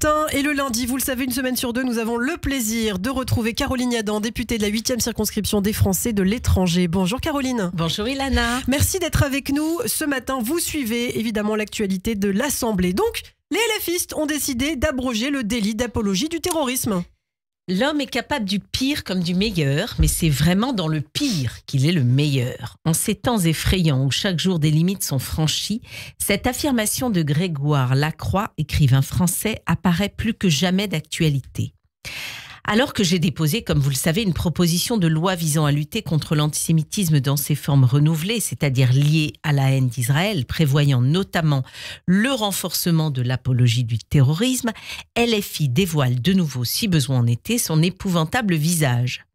matin et le lundi, vous le savez, une semaine sur deux, nous avons le plaisir de retrouver Caroline Yadan, députée de la 8e circonscription des Français de l'étranger. Bonjour Caroline. Bonjour Ilana. Merci d'être avec nous. Ce matin, vous suivez évidemment l'actualité de l'Assemblée. Donc, les LFistes ont décidé d'abroger le délit d'apologie du terrorisme. L'homme est capable du pire comme du meilleur, mais c'est vraiment dans le pire qu'il est le meilleur. En ces temps effrayants où chaque jour des limites sont franchies, cette affirmation de Grégoire Lacroix, écrivain français, apparaît plus que jamais d'actualité. Alors que j'ai déposé, comme vous le savez, une proposition de loi visant à lutter contre l'antisémitisme dans ses formes renouvelées, c'est-à-dire liées à la haine d'Israël, prévoyant notamment le renforcement de l'apologie du terrorisme, LFI dévoile de nouveau, si besoin en était, son épouvantable visage.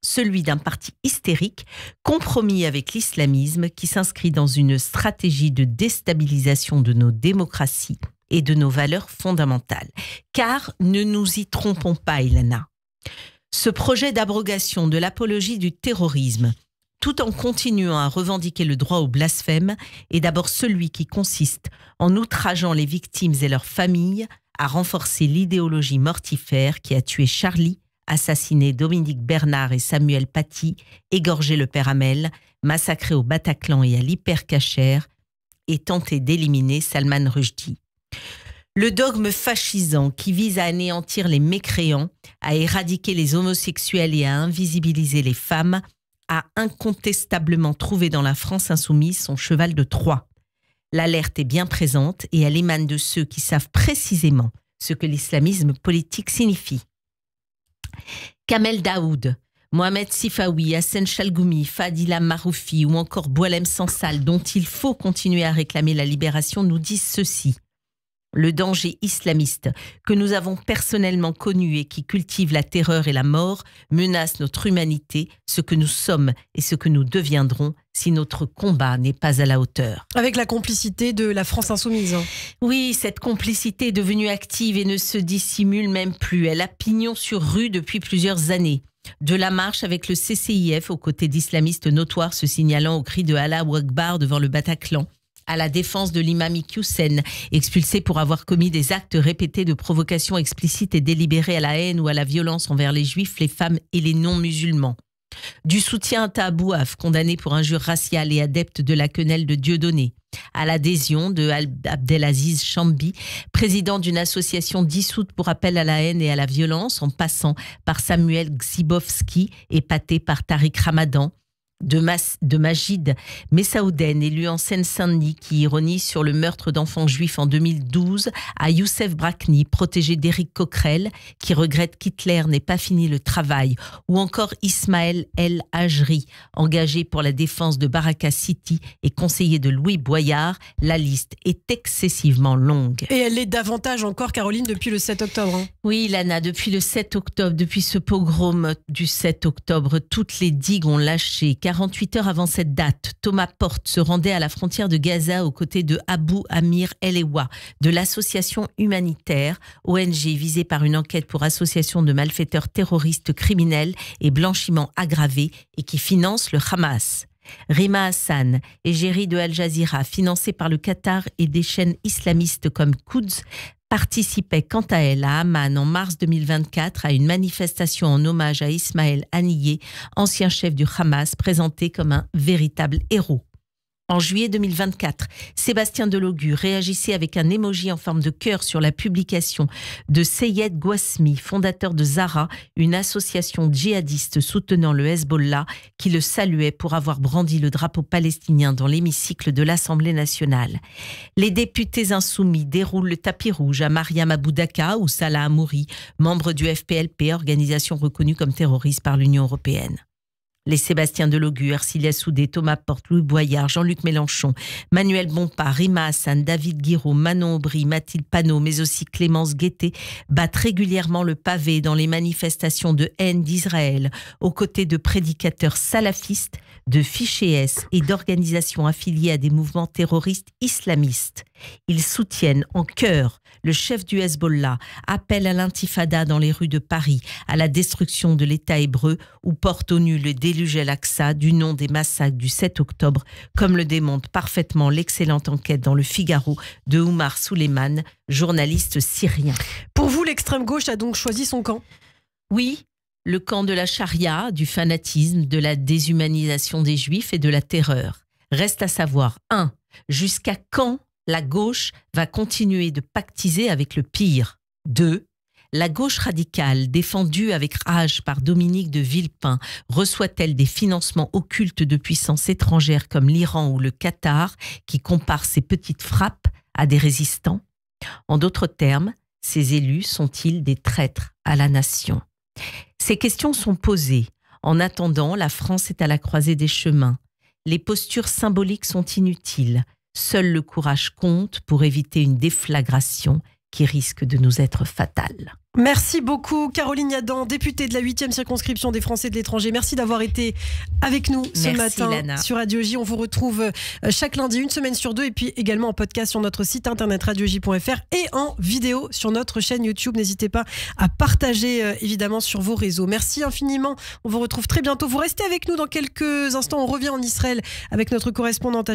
Celui d'un parti hystérique, compromis avec l'islamisme, qui s'inscrit dans une stratégie de déstabilisation de nos démocraties et de nos valeurs fondamentales. Car ne nous y trompons pas, Ilana. Ce projet d'abrogation de l'apologie du terrorisme, tout en continuant à revendiquer le droit au blasphème, est d'abord celui qui consiste, en outrageant les victimes et leurs familles, à renforcer l'idéologie mortifère qui a tué Charlie, assassiné Dominique Bernard et Samuel Paty, égorgé le père Hamel, massacré au Bataclan et à l'Hypercacher, et tenté d'éliminer Salman Rushdie. Le dogme fascisant qui vise à anéantir les mécréants, à éradiquer les homosexuels et à invisibiliser les femmes, a incontestablement trouvé dans la France insoumise son cheval de Troie. L'alerte est bien présente et elle émane de ceux qui savent précisément ce que l'islamisme politique signifie. Kamel Daoud, Mohamed Sifawi, Hassen Chalgoumi, Fadila Maroufi ou encore Boualem Sansal, dont il faut continuer à réclamer la libération, nous disent ceci. Le danger islamiste que nous avons personnellement connu et qui cultive la terreur et la mort menace notre humanité, ce que nous sommes et ce que nous deviendrons si notre combat n'est pas à la hauteur. Avec la complicité de la France insoumise. Oui, cette complicité est devenue active et ne se dissimule même plus. Elle a pignon sur rue depuis plusieurs années. De la marche avec le CCIF aux côtés d'islamistes notoires se signalant au cri de Allahu Akbar devant le Bataclan, à la défense de l'imam Iqiyoussen, expulsé pour avoir commis des actes répétés de provocation explicite et délibérée à la haine ou à la violence envers les juifs, les femmes et les non-musulmans. Du soutien à Tahabouaf, condamné pour injure raciale et adepte de la quenelle de Dieudonné, à l'adhésion de Abdelaziz Chambi, président d'une association dissoute pour appel à la haine et à la violence, en passant par Samuel Gzibowski, épaté par Tariq Ramadan, de Majid Messaouden, élu en Seine-Saint-Denis, qui ironise sur le meurtre d'enfants juifs en 2012, à Youssef Brakni, protégé d'Éric Coquerel, qui regrette qu'Hitler n'ait pas fini le travail, ou encore Ismaël El Hajri, engagé pour la défense de Baraka City et conseiller de Louis Boyard. La liste est excessivement longue. Et elle l'est davantage encore, Caroline, depuis le 7 octobre. Oui, Lana, depuis le 7 octobre, depuis ce pogrom du 7 octobre, toutes les digues ont lâché. 48 heures avant cette date, Thomas Porte se rendait à la frontière de Gaza aux côtés de Abou Amir El-Ewa, de l'association humanitaire, ONG visée par une enquête pour association de malfaiteurs terroristes criminels et blanchiment aggravé et qui finance le Hamas. Rima Hassan, égérie de Al Jazeera, financée par le Qatar et des chaînes islamistes comme Quds, participait quant à elle à Amman en mars 2024 à une manifestation en hommage à Ismaël Haniyeh, ancien chef du Hamas, présenté comme un véritable héros. En juillet 2024, Sébastien Delogu réagissait avec un emoji en forme de cœur sur la publication de Seyed Gouasmi, fondateur de Zahra, une association djihadiste soutenant le Hezbollah, qui le saluait pour avoir brandi le drapeau palestinien dans l'hémicycle de l'Assemblée nationale. Les députés insoumis déroulent le tapis rouge à Mariam Aboudaka ou Salah Hamouri, membre du FPLP, organisation reconnue comme terroriste par l'Union européenne. Les Sébastien Delogu, Ercilia Soudé, Thomas Porte, Louis Boyard, Jean-Luc Mélenchon, Manuel Bompard, Rima Hassan, David Guiraud, Manon Aubry, Mathilde Panot, mais aussi Clémence Guettet, battent régulièrement le pavé dans les manifestations de haine d'Israël, aux côtés de prédicateurs salafistes, de fichés S et d'organisations affiliées à des mouvements terroristes islamistes. Ils soutiennent en chœur le chef du Hezbollah, appelle à l'intifada dans les rues de Paris, à la destruction de l'État hébreu ou porte au nu le déluge El-Aqsa du nom des massacres du 7 octobre, comme le démontre parfaitement l'excellente enquête dans le Figaro de Oumar Souleyman, journaliste syrien. Pour vous, l'extrême gauche a donc choisi son camp? Oui, le camp de la charia, du fanatisme, de la déshumanisation des Juifs et de la terreur. Reste à savoir, 1. Jusqu'à quand la gauche va continuer de pactiser avec le pire? 2. La gauche radicale, défendue avec rage par Dominique de Villepin, reçoit-elle des financements occultes de puissances étrangères comme l'Iran ou le Qatar, qui comparent ces petites frappes à des résistants? En d'autres termes, ces élus sont-ils des traîtres à la nation? Ces questions sont posées. En attendant, la France est à la croisée des chemins. Les postures symboliques sont inutiles. Seul le courage compte pour éviter une déflagration qui risque de nous être fatale. Merci beaucoup Caroline Yadan, députée de la 8e circonscription des Français de l'étranger. Merci d'avoir été avec nous ce matin Lana. Sur Radio J. On vous retrouve chaque lundi, une semaine sur deux, et puis également en podcast sur notre site internet radioj.fr et en vidéo sur notre chaîne YouTube. N'hésitez pas à partager évidemment sur vos réseaux. Merci infiniment. On vous retrouve très bientôt. Vous restez avec nous dans quelques instants. On revient en Israël avec notre correspondante à